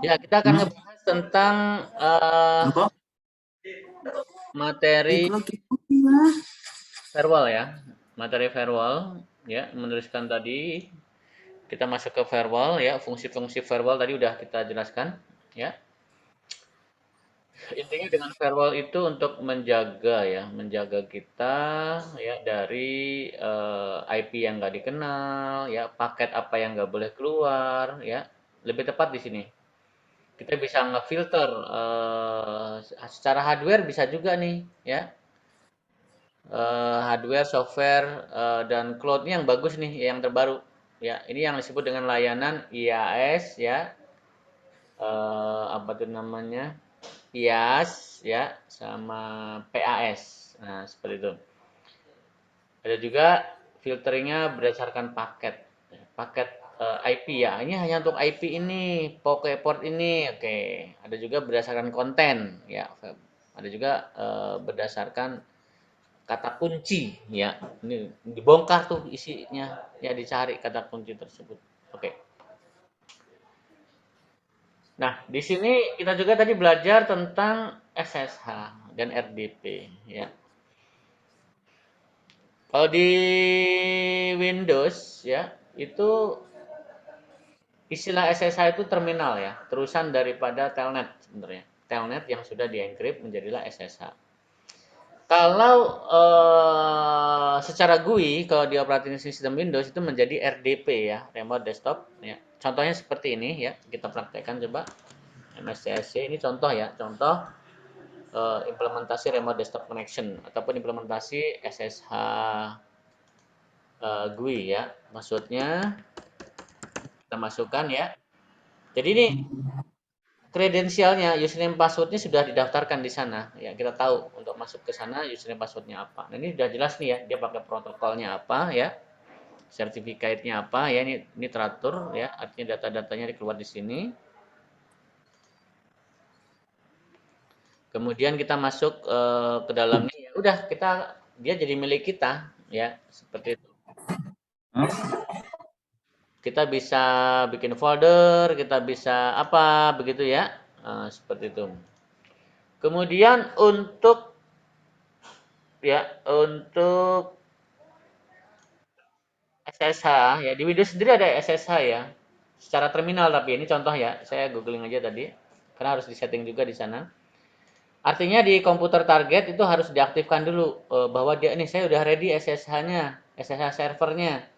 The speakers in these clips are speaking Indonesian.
Ya, kita akan Hmm? ngebahas tentang Apa? materi Itu lagi ya. firewall ya. Materi firewall ya, menuliskan tadi kita masuk ke firewall ya, fungsi-fungsi firewall tadi udah kita jelaskan ya. Intinya dengan firewall itu untuk menjaga ya, menjaga kita ya dari IP yang nggak dikenal ya, paket apa yang nggak boleh keluar ya. Lebih tepat di sini. Kita bisa ngefilter secara hardware bisa juga nih ya. Hardware, software, dan cloud yang bagus nih, yang terbaru. Ya, ini yang disebut dengan layanan IaaS ya, apa tuh namanya? IaaS ya, sama PaaS. Nah, seperti itu. Ada juga filteringnya berdasarkan paket. Paket IP ya. Ini hanya untuk IP ini, Poke port ini. Oke. Ada juga berdasarkan konten ya. Ada juga berdasarkan kata kunci ya. Ini dibongkar tuh isinya ya, dicari kata kunci tersebut. Oke. Nah, di sini kita juga tadi belajar tentang SSH dan RDP ya. Kalau di Windows ya, itu istilah SSH itu terminal ya, terusan daripada telnet sebenarnya. Telnet yang sudah dienkrip menjadilah SSH. Kalau secara GUI, kalau di operating system Windows itu menjadi RDP ya, remote desktop ya. Contohnya seperti ini ya, kita praktekkan coba. MSCSC ini contoh ya, contoh implementasi remote desktop connection ataupun implementasi SSH GUI ya. Maksudnya kita masukkan ya. Jadi ini kredensialnya, username passwordnya sudah didaftarkan di sana. Ya, kita tahu untuk masuk ke sana username passwordnya apa. Nah, ini sudah jelas nih ya, dia pakai protokolnya apa ya, sertifikatnya apa ya, ini teratur ya, artinya data-datanya dikeluar di sini. Kemudian kita masuk ke dalamnya, ya udah kita dia jadi milik kita ya, seperti itu. Hah? Kita bisa bikin folder, kita bisa apa begitu ya, seperti itu. Kemudian untuk ya untuk SSH ya, di Windows sendiri ada SSH ya. Secara terminal, tapi ini contoh ya. Saya googling aja tadi. Karena harus disetting juga di sana. Artinya di komputer target itu harus diaktifkan dulu bahwa dia ini saya udah ready SSH-nya, SSH servernya.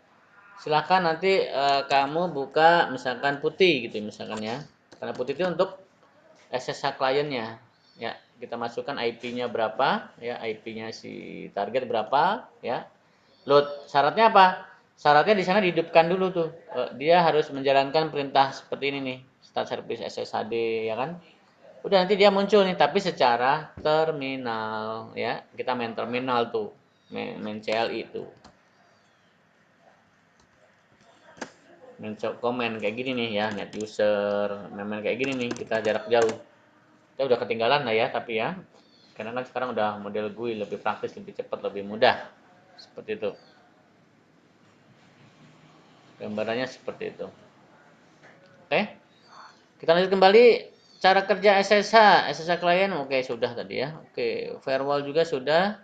Silakan nanti kamu buka misalkan putih gitu misalkan ya. Karena putih itu untuk SSH kliennya. Ya, kita masukkan IP-nya berapa, ya IP-nya si target berapa, ya. Load syaratnya apa? Syaratnya di sana dihidupkan dulu tuh. Dia harus menjalankan perintah seperti ini nih, start service SSHD ya kan. Udah nanti dia muncul nih, tapi secara terminal ya. Kita main terminal tuh, main CLI tuh. Main komen kayak gini nih ya, net user, main kayak gini nih, kita jarak jauh. Kita udah ketinggalan lah ya, tapi ya. Karena kan sekarang udah model GUI lebih praktis, lebih cepat, lebih mudah. Seperti itu. Gambarannya seperti itu. Oke. Kita lanjut kembali cara kerja SSH klien oke sudah tadi ya. Oke, firewall juga sudah.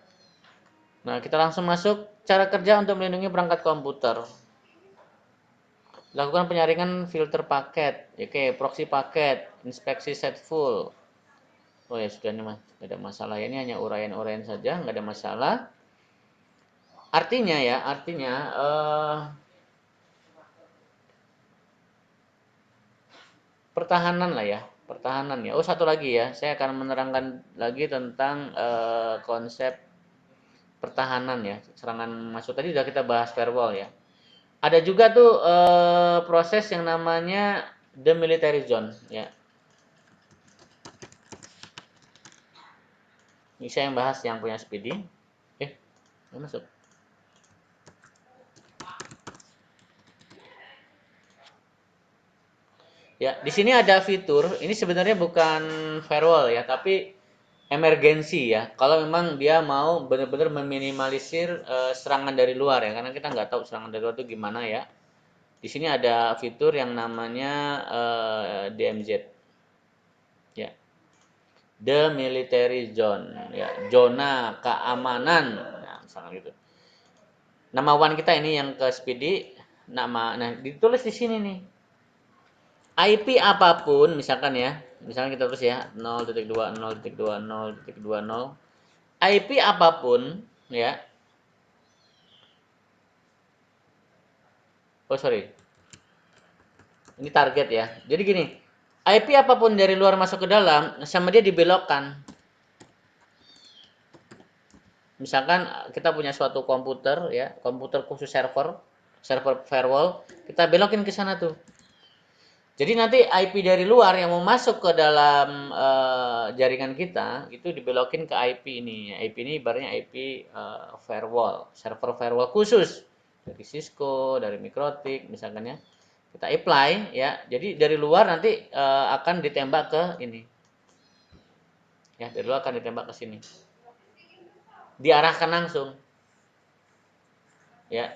Nah, kita langsung masuk cara kerja untuk melindungi perangkat komputer. Lakukan penyaringan filter paket. Oke, proxy paket, inspeksi set full. Oh ya sudah nih mas, nggak ada masalah ya. Ini hanya uraian-uraian saja, nggak ada masalah. Artinya ya, artinya pertahanan lah ya, pertahanan ya. Oh satu lagi ya, saya akan menerangkan lagi tentang konsep pertahanan ya, serangan masuk tadi sudah kita bahas firewall ya. Ada juga tuh proses yang namanya demilitarized zone ya. Ini saya yang bahas yang punya Speedy. Nggak masuk. Ya, di sini ada fitur. Ini sebenarnya bukan firewall ya, tapi emergensi ya. Kalau memang dia mau benar-benar meminimalisir serangan dari luar ya, karena kita nggak tahu serangan dari luar itu gimana ya. Di sini ada fitur yang namanya DMZ. the military zone, ya, zona keamanan, nah, misalkan gitu. Nama WAN kita ini yang ke Speedy, nah ditulis di sini nih. IP apapun, misalkan ya, misalkan kita tulis ya 0.20.20.20, IP apapun, ya. Oh sorry, ini target ya. Jadi gini, IP apapun dari luar masuk ke dalam, sama dia dibelokkan. Misalkan kita punya suatu komputer ya, komputer khusus server firewall, kita belokin ke sana tuh. Jadi nanti IP dari luar yang mau masuk ke dalam jaringan kita itu dibelokin ke IP ini. IP ini ibaratnya IP firewall, server firewall khusus dari Cisco, dari Mikrotik misalkan ya. Kita apply ya. Jadi dari luar nanti akan ditembak ke ini. Ya, dari luar akan ditembak ke sini. Diarahkan langsung. Ya.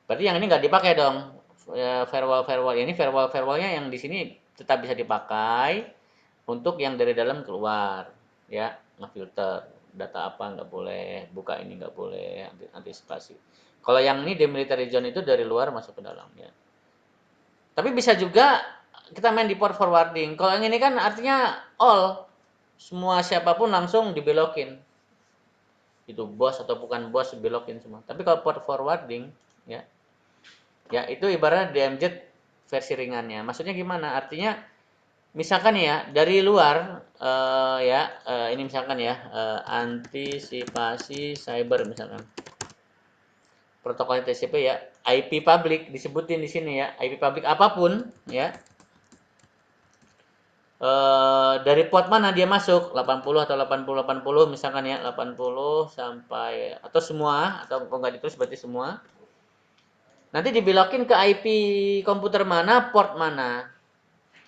Berarti yang ini nggak dipakai dong. Firewall ini firewallnya yang di sini tetap bisa dipakai untuk yang dari dalam keluar, ya, ngefilter data apa nggak boleh, buka ini nggak boleh, antisipasi. Kalau yang ini demilitarized zone itu dari luar masuk ke dalam, ya. Tapi bisa juga kita main di port forwarding. Kalau yang ini kan artinya all, semua siapapun langsung dibelokin. Itu bos atau bukan bos dibelokin semua. Tapi kalau port forwarding, ya, ya itu ibaratnya DMZ versi ringannya. Maksudnya gimana? Artinya misalkan ya dari luar ini misalkan ya antisipasi cyber misalkan protokol TCP ya IP public disebutin di sini ya IP public apapun ya dari port mana dia masuk 80 atau 80 misalkan ya 80 sampai atau semua atau enggak ditulis berarti semua nanti dibelokin ke IP komputer mana port mana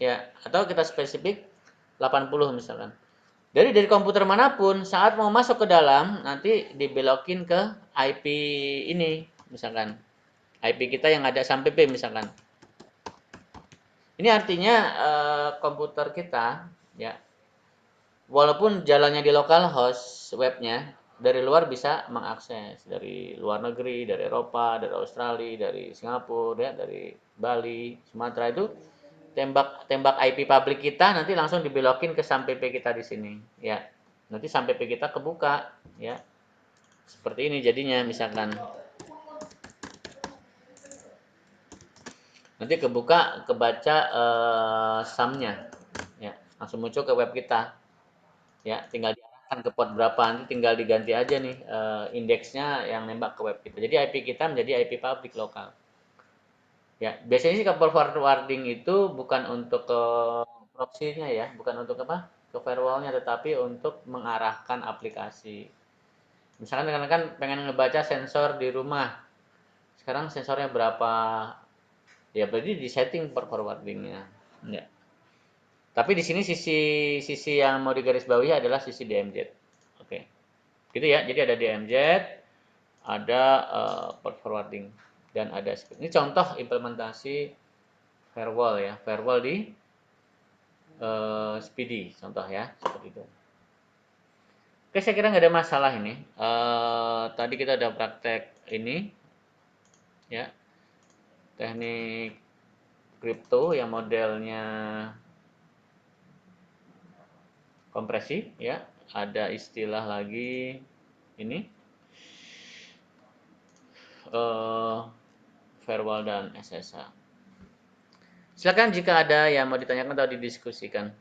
ya atau kita spesifik 80 misalkan. Jadi dari komputer manapun saat mau masuk ke dalam nanti dibelokin ke IP ini misalkan. IP kita yang ada SAMPP misalkan. Ini artinya komputer kita ya walaupun jalannya di localhost webnya dari luar bisa mengakses dari luar negeri, dari Eropa, dari Australia, dari Singapura, ya, dari Bali, Sumatera itu tembak IP publik kita nanti langsung dibelokin ke SAMPP kita di sini ya. Nanti SAMPP kita kebuka ya. Seperti ini jadinya misalkan. Nanti kebaca SAM-nya ya. Langsung muncul ke web kita. Ya, tinggal diarahkan ke port berapa nanti tinggal diganti aja nih indeksnya yang nembak ke web kita. Jadi IP kita menjadi IP publik lokal. Ya, biasanya sih kapal forwarding itu bukan untuk ke proxy-nya ya, bukan untuk apa? Ke firewall-nya tetapi untuk mengarahkan aplikasi. Misalkan kan pengen ngebaca sensor di rumah. Sekarang sensornya berapa? Ya berarti di setting per forwarding-nya. Ya. Tapi di sini sisi yang mau digarisbawahi adalah sisi DMZ. Oke. Gitu ya. Jadi ada DMZ, ada port forwarding dan ada ini contoh implementasi firewall ya. Firewall di Speedy contoh ya, seperti itu. Oke, saya kira nggak ada masalah ini. Tadi kita udah praktek ini ya, teknik kripto yang modelnya kompresi ya. Ada istilah lagi ini firewall dan SSH. Silakan jika ada yang mau ditanyakan atau didiskusikan.